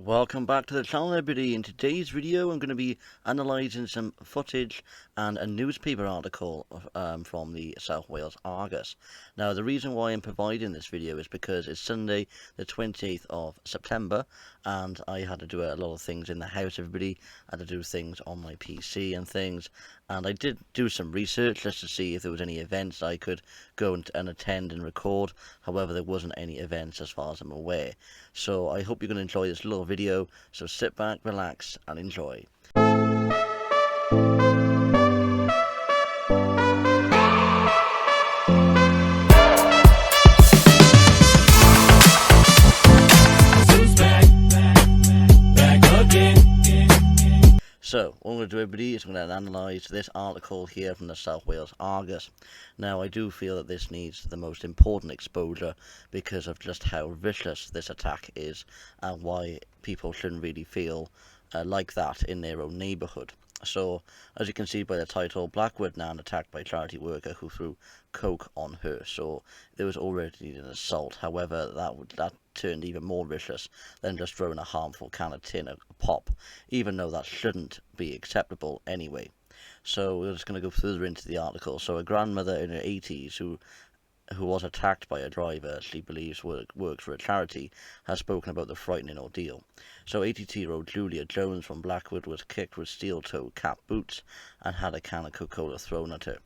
Welcome back to the channel, everybody. In today's video I'm going to be analysing some footage and a newspaper article from the South Wales Argus. Now the reason why I'm providing this video is because it's Sunday the 28th of September and I had to do a lot of things in the house, everybody. I had to do things on my PC and things, and I did do some research just to see if there was any events I could go and attend and record. However, there wasn't any events as far as I'm aware. So I hope you're going to enjoy this little video, so sit back, relax and enjoy. So, what I'm going to do, everybody, is I'm going to analyse this article here from the South Wales Argus. Now, I do feel that this needs the most important exposure because of just how vicious this attack is and why people shouldn't really feel like that in their own neighbourhood. So, as you can see by the title, Blackwood Nan attacked by charity worker who threw coke on her. So, there was already an assault. However, that turned even more vicious than just throwing a harmful can of tin, a pop, even though that shouldn't be acceptable anyway. So, we're just going to go further into the article. So, a grandmother in her 80s who was attacked by a driver she believes worked for a charity, has spoken about the frightening ordeal. So 82-year-old Julia Jones from Blackwood was kicked with steel-toe cap boots and had a can of Coca-Cola thrown at her.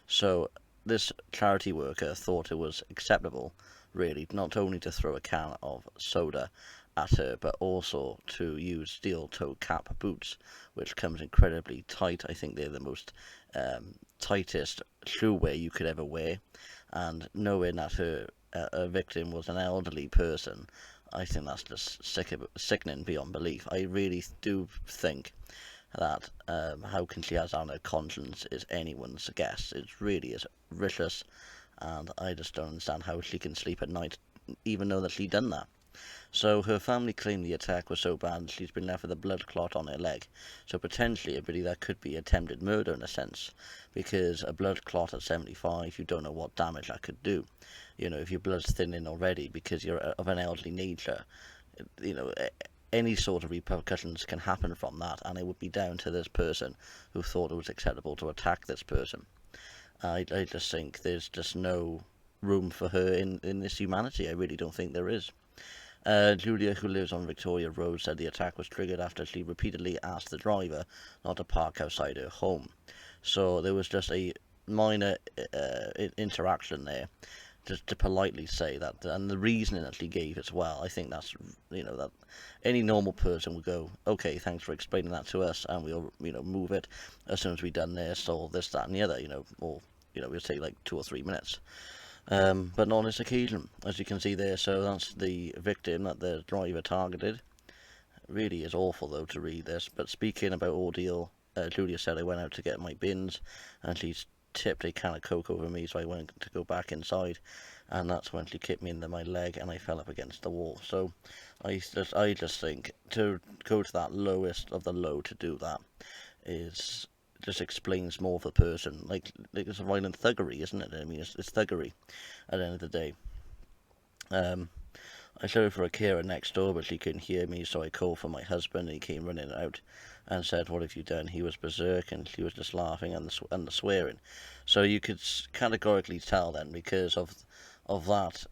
So this charity worker thought it was acceptable, really, not only to throw a can of soda at her, but also to use steel-toe cap boots, which comes incredibly tight. I think they're the most tightest shoe wear you could ever wear. And knowing that her victim was an elderly person, I think that's just sickening beyond belief. I really do think that how can she have that on her conscience is anyone's guess. It really is vicious, and I just don't understand how she can sleep at night, even though that she done that. So her family claimed the attack was so bad she's been left with a blood clot on her leg. So potentially, everybody, that could be attempted murder in a sense, because a blood clot at 75, you don't know what damage that could do. You know, if your blood's thinning already because you're of an elderly nature, you know, any sort of repercussions can happen from that, and it would be down to this person who thought it was acceptable to attack this person. I just think there's just no room for her in this humanity. I really don't think there is. Julia, who lives on Victoria Road, said the attack was triggered after she repeatedly asked the driver not to park outside her home. So there was just a minor interaction there, just to politely say that, and the reasoning that she gave as well. I think that's, you know, that any normal person would go, okay, thanks for explaining that to us, and we'll, you know, move it as soon as we've done this or this, that, and the other, you know, or, you know, we'll take like 2 or 3 minutes. But not on this occasion, as you can see there. So that's the victim that the driver targeted. Really is awful though to read this. But speaking about ordeal, Julia said, I went out to get my bins and she's tipped a can of Coke over me, so I went to go back inside, and that's when she kicked me into my leg and I fell up against the wall. So I just think to go to that lowest of the low to do that is just explains more of the person. Like it's a violent thuggery, isn't it? I mean, it's thuggery at the end of the day. I shouted for a carer next door, but she couldn't hear me, so I called for my husband, and he came running out and said, what have you done? He was berserk, and she was just laughing and the swearing. So you could categorically tell then, because of that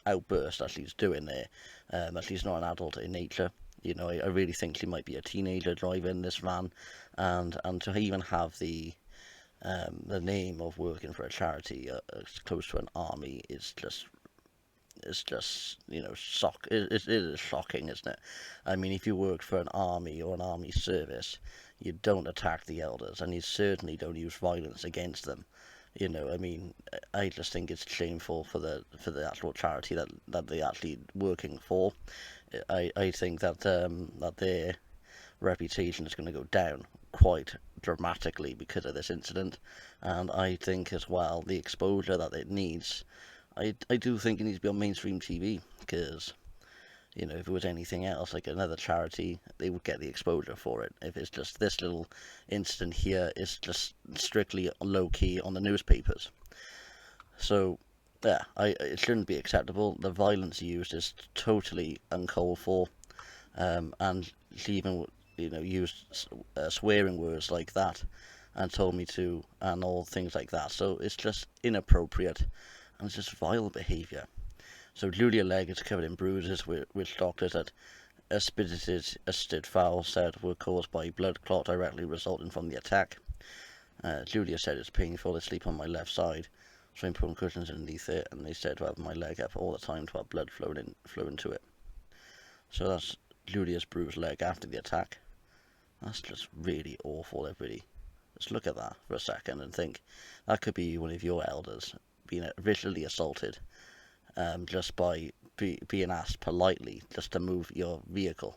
outburst that she's doing there, that she's not an adult in nature. You know, I really think she might be a teenager driving this van, and to even have the name of working for a charity close to an army is just, it's just, you know, it is shocking, isn't it? I mean, if you work for an army or an army service, you don't attack the elders, and you certainly don't use violence against them. You know, I mean, I just think it's shameful for the actual charity that they're actually working for. I think that that their reputation is going to go down quite dramatically because of this incident, and I think as well the exposure that it needs. I do think it needs to be on mainstream TV, because, you know, if it was anything else, like another charity, they would get the exposure for it. If it's just this little incident here, it's just strictly low-key on the newspapers. So, yeah, it shouldn't be acceptable. The violence used is totally uncalled for. and she even, used swearing words like that, and told me to, and all things like that. So it's just inappropriate, and it's just vile behaviour. So Julia Legg is covered in bruises, which doctors at Ystad Fowl said were caused by blood clot directly resulting from the attack. Julia said it's painful to sleep on my left side, so I'm putting cushions underneath it, and they said to have my leg up all the time to have blood flow into it. So that's Julia's bruised leg after the attack. That's just really awful, everybody. Just look at that for a second and think that could be one of your elders being visually assaulted, just by being asked politely just to move your vehicle.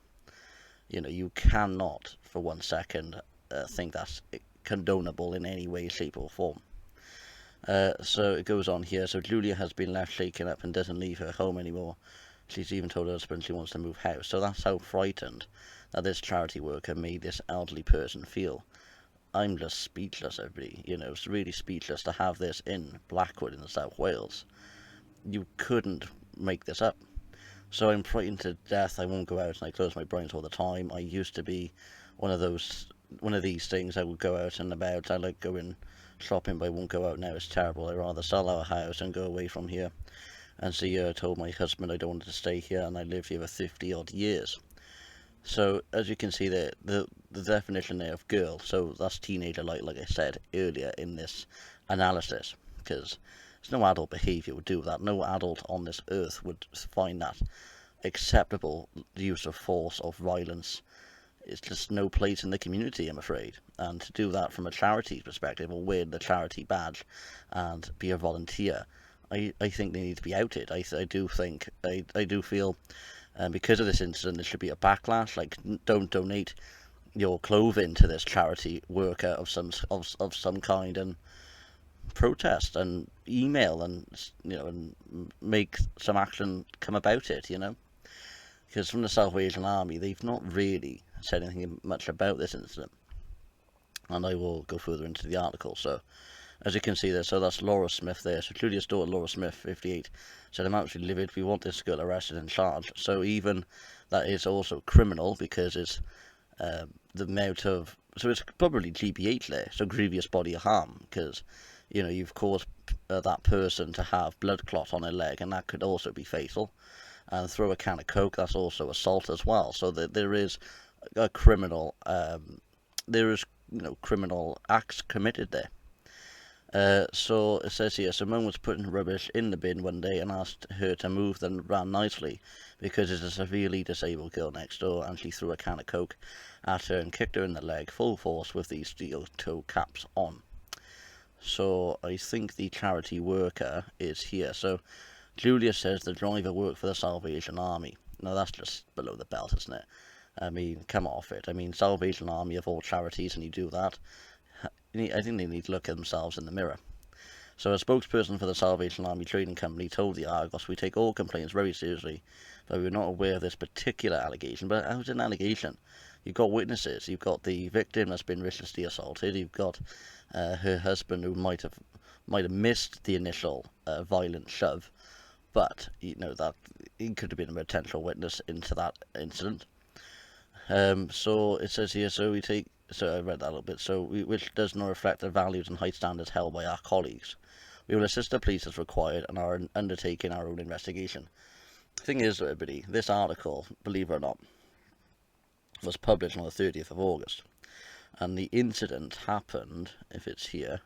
You cannot for 1 second think that's condonable in any way, shape or form. So it goes on here. So Julia has been left shaken up and doesn't leave her home anymore. She's even told her husband she wants to move house. So that's how frightened that this charity worker made this elderly person feel. I'm just speechless, everybody. It's really speechless to have this in Blackwood in the South Wales. You couldn't make this up. So I'm frightened to death. I won't go out, and I close my blinds all the time. I used to be one of these things. I would go out and about. I like going shopping, but I won't go out now. It's terrible. I'd rather sell our house and go away from here. And so I told my husband I don't want to stay here, and I lived here for 50 odd years. So as you can see there, the definition there of girl, so that's teenager, like I said earlier in this analysis, because there's no adult behaviour would do that. No adult on this earth would find that acceptable use of force, of violence. It's just no place in the community, I'm afraid. And to do that from a charity perspective, or wear the charity badge and be a volunteer, I think they need to be outed. I do feel, because of this incident, there should be a backlash. Like, don't donate your clothing to this charity worker of some kind, and protest and email, and and make some action come about it. Because from the South Asian Army, they've not really said anything much about this incident, and I will go further into the article. So as you can see there, so that's Laura Smith there. So Julia's daughter, Laura Smith, 58, said, I'm absolutely livid. We want this girl arrested and charged. So even that is also criminal, because it's the amount of, so it's probably GBH there, so grievous bodily harm, because you've caused that person to have blood clot on their leg, and that could also be fatal. And throw a can of Coke, that's also assault as well. So that there is a criminal, criminal acts committed there. So it says here, someone was putting rubbish in the bin one day and asked her to move, then ran nicely because it's a severely disabled girl next door, and she threw a can of Coke at her and kicked her in the leg full force with these steel toe caps on. So I think the charity worker is here. So Julia says the driver worked for the Salvation Army. Now that's just below the belt, isn't it? I mean, come off it. I mean, Salvation Army of all charities, and you do that. I think they need to look at themselves in the mirror. So a spokesperson for the Salvation Army Trading Company told the Argos, we take all complaints very seriously, but we were not aware of this particular allegation. But how's an allegation? You've got witnesses. You've got the victim that's been viciously assaulted. You've got her husband, who might have missed the initial violent shove, but that he could have been a potential witness into that incident. So it says here, so I read that a little bit, which does not reflect the values and high standards held by our colleagues. We will assist the police as required and are undertaking our own investigation. The thing is, everybody, this article, believe it or not, was published on the 30th of August. And the incident happened, if it's here,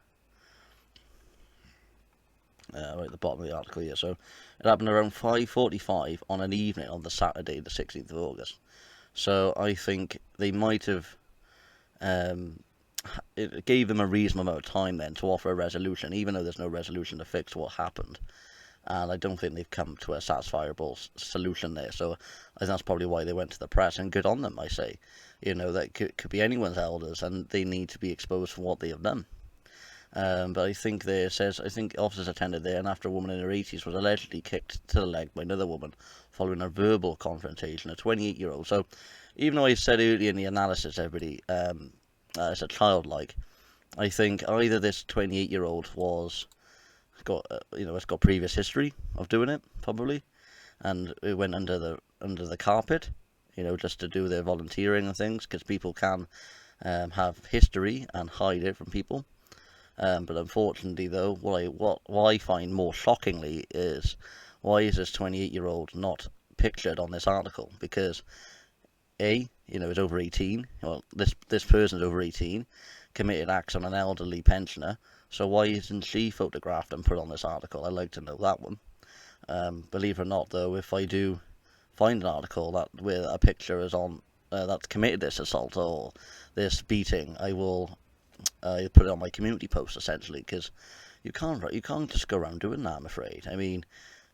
right at the bottom of the article here. So it happened around 5:45 on an evening on the Saturday, the 16th of August. So I think they might have, it gave them a reasonable amount of time then to offer a resolution, even though there's no resolution to fix what happened. And I don't think they've come to a satisfiable solution there. So I think that's probably why they went to the press, and good on them, I say. That could be anyone's elders, and they need to be exposed for what they have done. But I think officers attended there, and after a woman in her 80s was allegedly kicked to the leg by another woman following a verbal confrontation, a 28-year-old. So even though I said earlier in the analysis, everybody, it's a childlike, I think either this 28-year-old it's got previous history of doing it, probably, and it went under the carpet, just to do their volunteering and things, because people can have history and hide it from people. But unfortunately, though, what I find more shockingly is, why is this 28-year-old not pictured on this article? Because is over 18. Well, this person's over 18, committed acts on an elderly pensioner. So why isn't she photographed and put on this article? I'd like to know that one. Believe it or not, though, if I do find an article where a picture is on that's committed this assault or this beating, I will put it on my community post, essentially, because you can't just go around doing that, I'm afraid. I mean,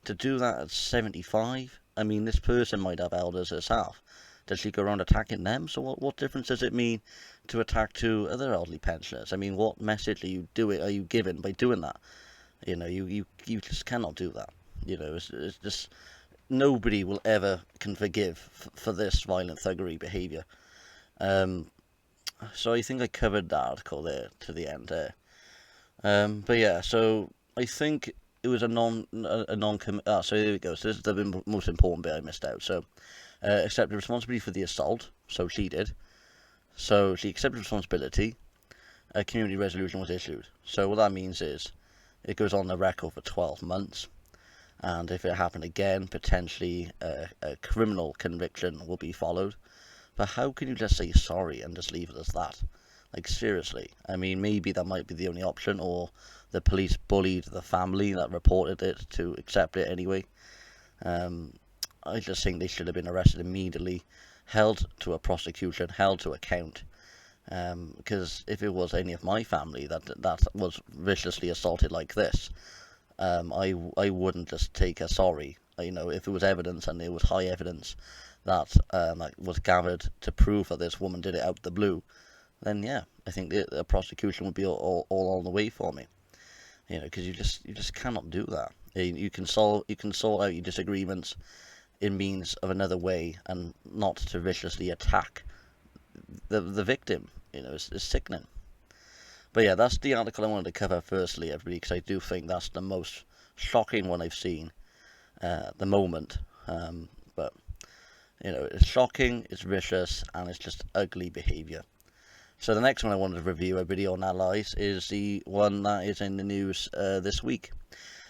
to do that at 75, I mean, this person might have elders herself. Does she go around attacking them? So what difference does it mean to attack two other elderly pensioners? I mean, what message are you giving by doing that? You just cannot do that. It's just, nobody will ever can forgive for this violent thuggery behaviour. So I think I covered that article there to the end there. But yeah, so I think it was so here we go. So this is the most important bit I missed out. So accepted responsibility for the assault. So she did. So she accepted responsibility. A community resolution was issued. So what that means is it goes on the record for 12 months. And if it happened again, potentially a criminal conviction will be followed. But how can you just say sorry and just leave it as that? Like, seriously. I mean, maybe that might be the only option, or the police bullied the family that reported it to accept it anyway. I just think they should have been arrested immediately, held to a prosecution, held to account. Because if it was any of my family that was viciously assaulted like this, I wouldn't just take a sorry. If it was evidence, and it was high evidence that was gathered to prove that this woman did it out the blue, then yeah, I think the prosecution would be all on the way for me. Because you just cannot do that. You can sort out your disagreements in means of another way, and not to viciously attack the victim. It's sickening. But yeah, that's the article I wanted to cover firstly, everybody, because I do think that's the most shocking one I've seen at the moment. But it's shocking, it's vicious, and it's just ugly behaviour. So the next one I wanted to review, everybody, or analyse, is the one that is in the news this week.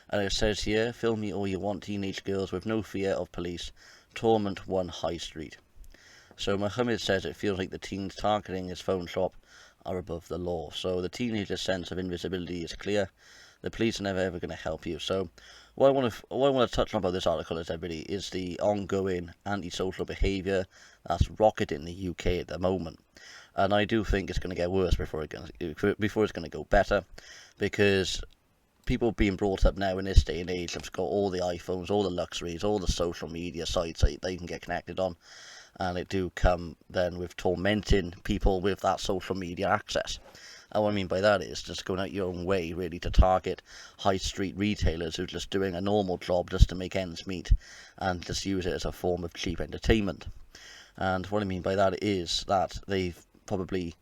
And it says here, film me all you want, teenage girls with no fear of police torment one high street. So Mohammed says it feels like the teens targeting his phone shop are above the law. So the teenager's sense of invisibility is clear. The police are never ever going to help you. So what I want to touch on about this article is the ongoing antisocial behaviour that's rocketing in the UK at the moment. And I do think it's going to get worse before it's going to go better, because people being brought up now in this day and age have got all the iPhones, all the luxuries, all the social media sites that they can get connected on, and it do come then with tormenting people with that social media access. And what I mean by that is just going out your own way, really, to target high street retailers who are just doing a normal job just to make ends meet, and just use it as a form of cheap entertainment. And what I mean by that is that they've probably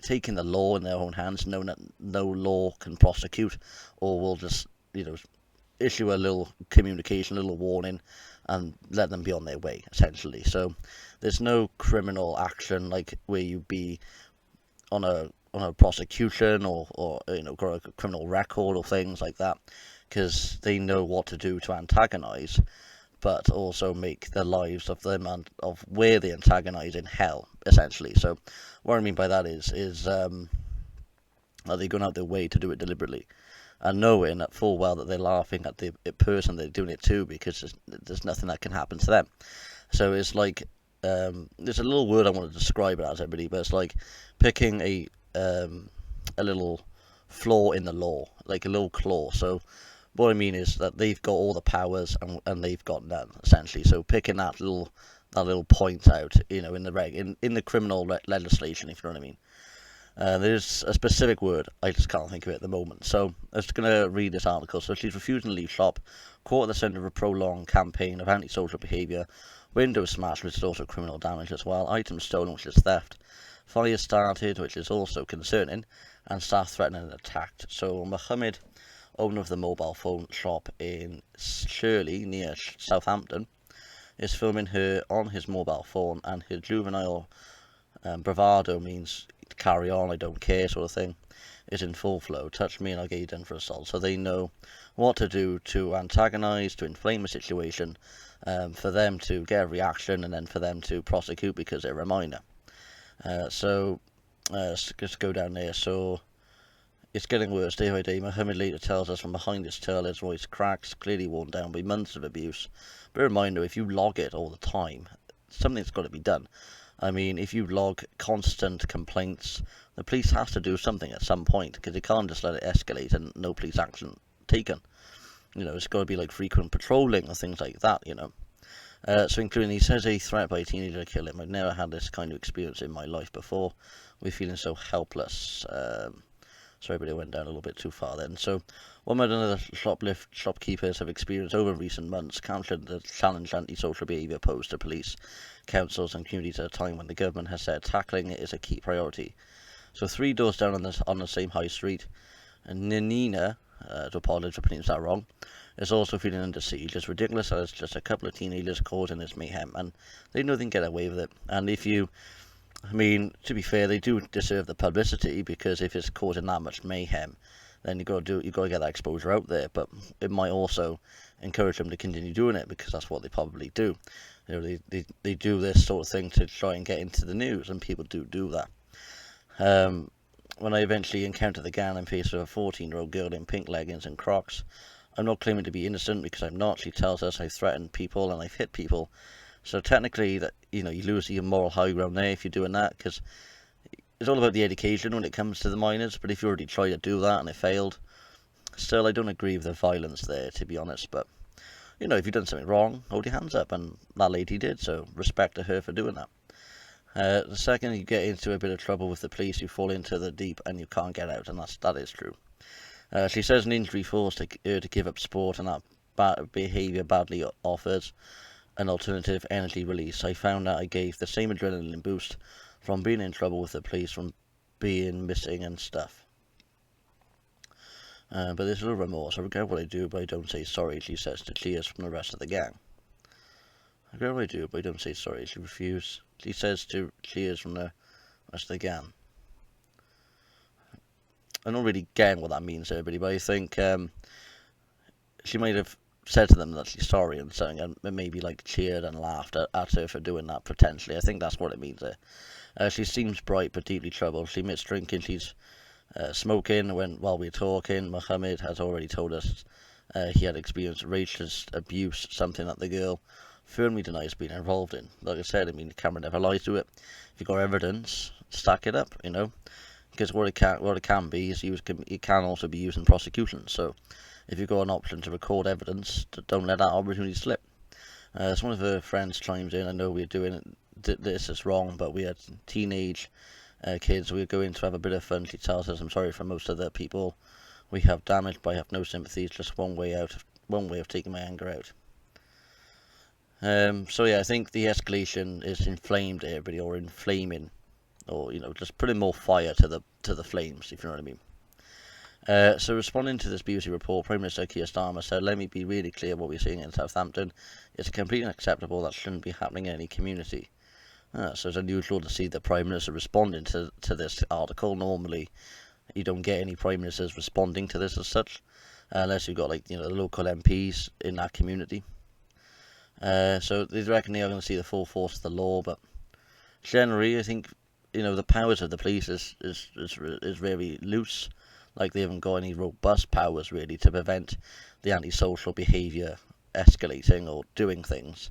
taken the law in their own hands, knowing that no law can prosecute, or will just issue a little communication, a little warning, and let them be on their way, essentially. So there's no criminal action like where you be on a prosecution or got a criminal record or things like that, because they know what to do to antagonise, but also make the lives of them and of where they antagonise in hell, essentially. So what I mean by that is are they going out their way to do it deliberately, and knowing that full well that they're laughing at the person they're doing it to, because there's nothing that can happen to them. So it's like, there's a little word I want to describe it as, everybody, but it's like picking a little flaw in the law, like a little claw. So what I mean is that they've got all the powers and they've got none, essentially. So picking that little point out, in the criminal legislation, if you know what I mean. There's a specific word, I just can't think of it at the moment. So I'm just going to read this article. So she's refusing to leave shop, caught at the centre of a prolonged campaign of antisocial behaviour, windows smashed, which is also criminal damage as well, items stolen, which is theft, fire started, which is also concerning, and staff threatened and attacked. So Mohammed, owner of the mobile phone shop in Shirley near Southampton, is filming her on his mobile phone, and his juvenile bravado means carry on, I don't care sort of thing, is in full flow. Touch me and I'll get you done for assault. So they know what to do to antagonise, to inflame a situation, for them to get a reaction, and then for them to prosecute because they're a minor. Let's just go down there. So it's getting worse day by day. Muhammad later tells us from behind his tail his voice cracks, clearly worn down by months of abuse. But a reminder, if you log it all the time, something's got to be done. I mean, if you log constant complaints, the police have to do something at some point, because they can't just let it escalate and no police action taken. It's got to be like frequent patrolling or things like that, So including, he says, a threat by a teenager to kill him. I've never had this kind of experience in my life before. We're feeling so helpless. Sorry, but it went down a little bit too far then. So, one and other shopkeepers have experienced over recent months countered the challenge antisocial behaviour posed to police, councils and communities at a time when the government has said tackling it is a key priority. So 3 doors down on the same high street, and Nina, to apologise for pronouncing that wrong, is also feeling under siege. It's ridiculous that it's just a couple of teenagers causing this mayhem, and they know they can get away with it. And to be fair, they do deserve the publicity, because if it's causing that much mayhem, then you've got to get that exposure out there. But it might also encourage them to continue doing it, because that's what they probably do. They do this sort of thing to try and get into the news, and people do that. When I eventually encounter the gang, I'm faced with a 14-year-old girl in pink leggings and Crocs. I'm not claiming to be innocent, because I'm not. She tells us I've threatened people and I've hit people. So technically, that you lose your moral high ground there if you're doing that, because it's all about the education when it comes to the minors. But if you already tried to do that and it failed, still, I don't agree with the violence there, to be honest. But if you've done something wrong, hold your hands up, and that lady did. So respect to her for doing that. The second you get into a bit of trouble with the police, you fall into the deep and you can't get out, and that is true. She says an injury forced her to give up sport, and that behaviour badly offers an alternative energy release. I found that I gave the same adrenaline boost from being in trouble with the police, from being missing and stuff. But there's a little remorse. I regret what I do, but I don't say sorry, she says to cheers from the rest of the gang. I regret what I do, but I don't say sorry, she refuses. She says to cheers from the rest of the gang. I'm not really getting what that means, everybody, but I think she might have said to them that she's sorry and something, and maybe cheered and laughed at her for doing that, potentially. I think that's what it means there. She seems bright but deeply troubled. She admits drinking, she's smoking. While we were talking, Mohammed has already told us he had experienced racist abuse, something that the girl firmly denies being involved in. Like I said, the camera never lies to it. If you've got evidence, stack it up, because what it can be is it can also be used in prosecution. So if you've got an option to record evidence, don't let that opportunity slip. So one of her friends chimes in. I know we're doing this is wrong, but we had teenage kids. We're going to have a bit of fun. She tells us, I'm sorry for most of the people we have damaged, but I have no sympathy. It's just one way of taking my anger out. So yeah, I think the escalation is inflamed everybody, or inflaming, or just putting more fire to the flames, if you know what I mean. So responding to this BBC report, Prime Minister Keir Starmer said, "Let me be really clear, what we're seeing in Southampton is completely unacceptable. That shouldn't be happening in any community." So it's unusual to see the Prime Minister responding to this article. Normally, you don't get any Prime Ministers responding to this as such, unless you've got the local MPs in that community. So they reckon they are going to see the full force of the law, but generally, I think the powers of the police is very loose. They haven't got any robust powers really to prevent the antisocial behaviour escalating or doing things.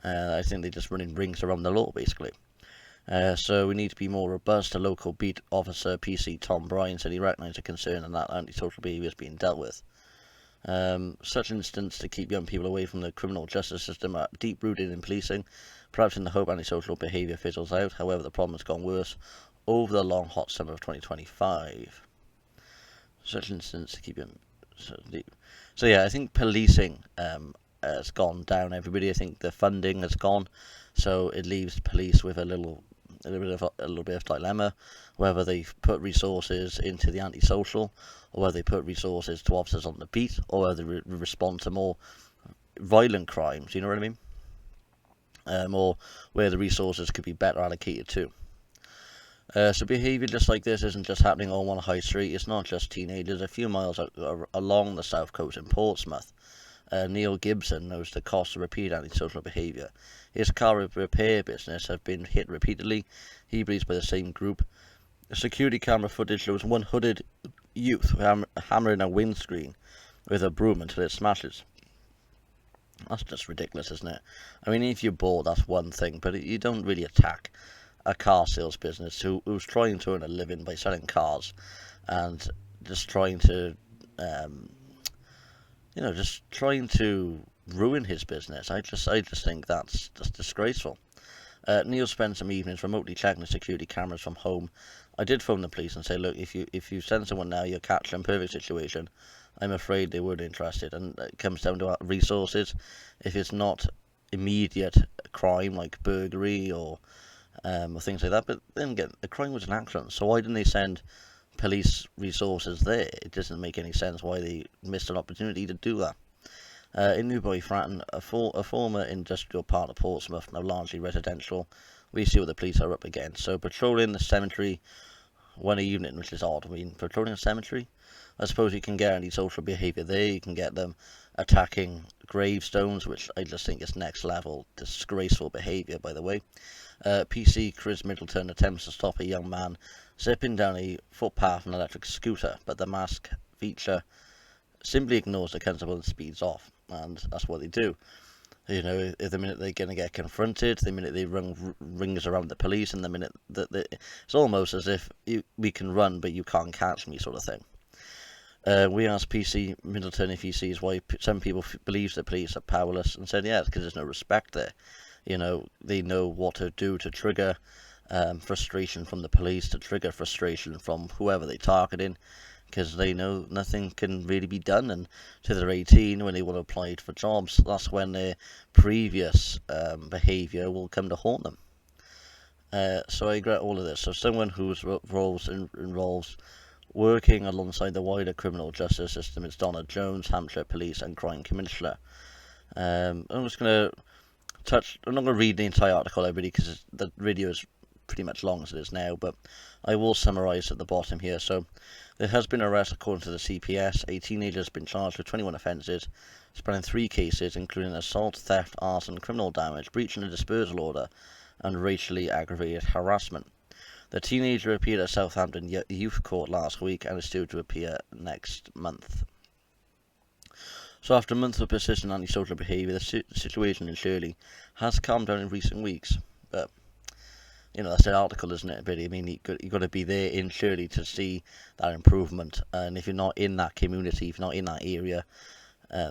I think they're just running rings around the law, basically. So we need to be more robust. A local beat officer, PC Tom Bryan, said he recognised a concern and that antisocial behaviour is being dealt with. Such incidents to keep young people away from the criminal justice system are deep-rooted in policing, perhaps in the hope antisocial behaviour fizzles out. However, the problem has gone worse over the long hot summer of 2025. Such incidents to keep young... So yeah, I think policing has gone down, everybody. I think the funding has gone, so it leaves police with a little bit of dilemma, whether they put resources into the antisocial, or whether they put resources to officers on the beat, or whether they respond to more violent crimes. You know what I mean? or where the resources could be better allocated to. So behaviour just like this isn't just happening on one high street. It's not just teenagers. A few miles along the south coast in Portsmouth, Neil Gibson knows the cost of repeated antisocial behaviour. His car repair business has been hit repeatedly. He believes by the same group. The security camera footage shows one hooded youth hammering a windscreen with a broom until it smashes. That's just ridiculous, isn't it? I mean, if you're bored, that's one thing, but you don't really attack a car sales business who's trying to earn a living by selling cars and just trying to, just trying to ruin his business. I just think that's just disgraceful. Neil spent some evenings remotely checking the security cameras from home. I did phone the police and say, look, if you send someone now, you'll catch them. Perfect situation. I'm afraid they weren't interested, and it comes down to resources. If it's not immediate crime like burglary or things like that, but then again, the crime was an accident, so why didn't they send police resources there? It doesn't make any sense why they missed an opportunity to do that. In Newbury Fratton, a former industrial part of Portsmouth, now largely residential, we see what the police are up against. So patrolling the cemetery one evening, which is odd. I mean, patrolling a cemetery? I suppose you can get antisocial behaviour there. You can get them attacking gravestones, which I just think is next level disgraceful behaviour, by the way. PC Chris Middleton attempts to stop a young man zipping down a footpath on an electric scooter, but the mask feature simply ignores the constable and speeds off, and that's what they do. You know, the minute they're going to get confronted, the minute they rings around the police, and the minute that it's almost as if we can run but you can't catch me, sort of thing. We asked PC Middleton if he sees why some people believe the police are powerless, and said, yeah, it's because there's no respect there. You know, they know what to do to trigger frustration from the police, to trigger frustration from whoever they're targeting, because they know nothing can really be done. And till they're 18, when they want to apply for jobs, that's when their previous behaviour will come to haunt them. So I regret all of this. So someone whose roles involves working alongside the wider criminal justice system is Donna Jones, Hampshire Police and Crime Commissioner. I'm just going to I'm not going to read the entire article, everybody, because the video is pretty much long as it is now, but I will summarise at the bottom here. So, there has been an arrest according to the CPS. A teenager has been charged with 21 offences, spanning 3 cases, including assault, theft, arson, criminal damage, breaching a dispersal order, and racially aggravated harassment. The teenager appeared at Southampton Youth Court last week and is due to appear next month. So after months of persistent antisocial behaviour, the situation in Shirley has calmed down in recent weeks. But, you know, that's the article, isn't it, Billy? I mean, you've got to be there in Shirley to see that improvement. And if you're not in that community, if you're not in that area,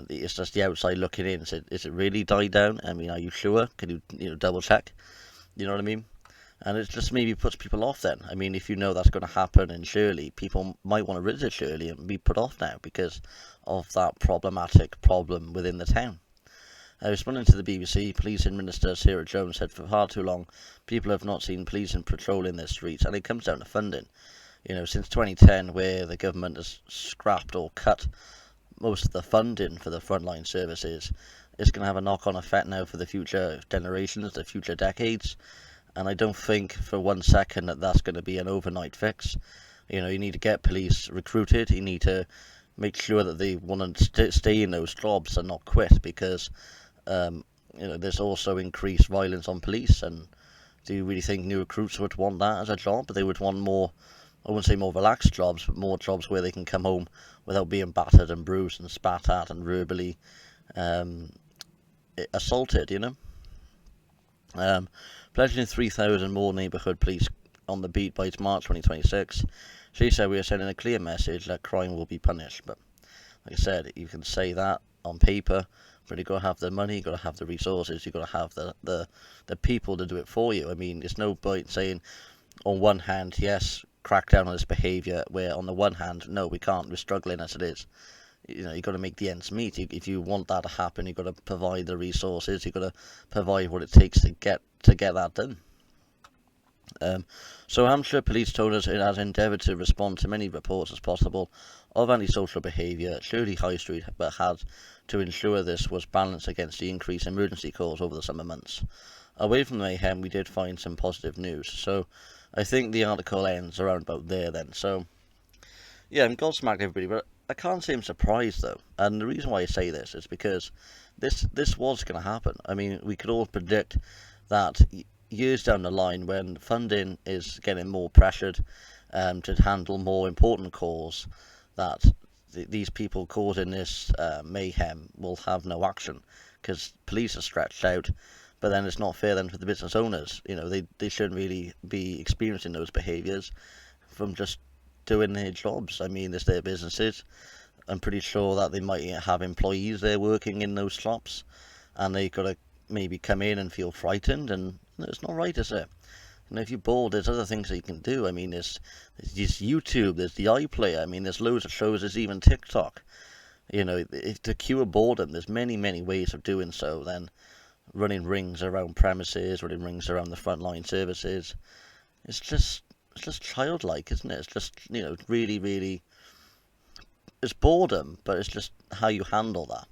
it's just the outside looking in. Is it really died down? I mean, are you sure? Can you double check? You know what I mean? And it just maybe puts people off then. I mean, if you know that's going to happen in Shirley, people might want to visit Shirley and be put off now because of that problematic problem within the town. Responding to the BBC, Policing Minister Sarah Jones said for far too long, people have not seen police patrolling their streets, and it comes down to funding. You know, since 2010, where the government has scrapped or cut most of the funding for the frontline services, it's going to have a knock-on effect now for the future generations, the future decades. And I don't think for one second that that's going to be an overnight fix. You know, you need to get police recruited. You need to make sure that they want to stay in those jobs and not quit, because there's also increased violence on police. And do you really think new recruits would want that as a job? They would want more, I wouldn't say more relaxed jobs, but more jobs where they can come home without being battered and bruised and spat at and verbally assaulted, you know. Pledging 3,000 more neighbourhood police on the beat by March 2026. She said we are sending a clear message that crime will be punished. But like I said, you can say that on paper, but you've got to have the money, you've got to have the resources, you've got to have the people to do it for you. I mean, it's no point saying on one hand, yes, crack down on this behaviour, where on the one hand, no, we can't, we're struggling as it is. You know, you've got to make the ends meet. If you want that to happen, you've got to provide the resources, you've got to provide what it takes to get that done. So Hampshire Police told us it has endeavoured to respond to many reports as possible of antisocial behaviour at Shirley High Street, but had to ensure this was balanced against the increased emergency calls over the summer months. Away from the mayhem, we did find some positive news. So I think the article ends around about there then. So yeah, I'm gobsmacked, everybody, but I can't say I'm surprised though. And the reason why I say this is because this was going to happen. I mean, we could all predict that years down the line, when funding is getting more pressured to handle more important calls, that these people causing this mayhem will have no action because police are stretched out. But then it's not fair then for the business owners. You know, they shouldn't really be experiencing those behaviours from just doing their jobs. I mean, it's their businesses. I'm pretty sure that they might have employees there working in those shops, and they got to maybe come in and feel frightened, and it's not right, is it? You know, if you're bored, there's other things that you can do. I mean, there's YouTube, there's the iPlayer. I mean, there's loads of shows, there's even TikTok. You know, if to cure boredom, there's many ways of doing so than running rings around premises, running rings around the frontline services. It's just childlike, isn't it? It's just, you know, really, it's boredom, but it's just how you handle that.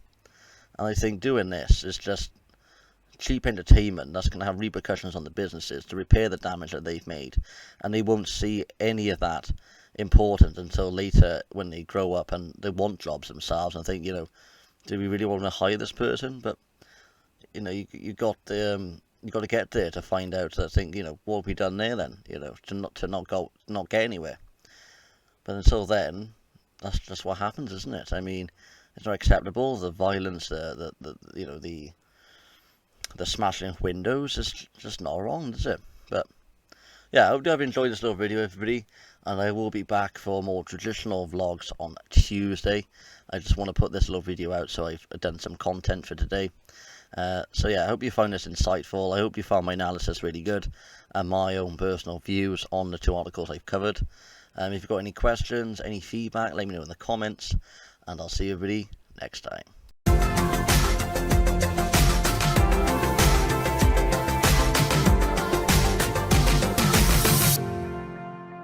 And I think doing this is just cheap entertainment that's going to have repercussions on the businesses to repair the damage that they've made, and they won't see any of that important until later when they grow up and they want jobs themselves and think, you know, do we really want to hire this person? But you know, you got to get there to find out. I think, you know, what have we done there then? You know, to not get anywhere. But until then, that's just what happens, isn't it? I mean, it's not acceptable. The violence, the you know, the smashing of windows is just not wrong, is it? But yeah, I hope you have enjoyed this little video, everybody, and I will be back for more traditional vlogs on Tuesday. I just want to put this little video out, so I've done some content for today. So yeah, I hope you found this insightful. I hope you found my analysis really good and my own personal views on the two articles I've covered. If you've got any questions, any feedback, let me know in the comments, and I'll see everybody next time.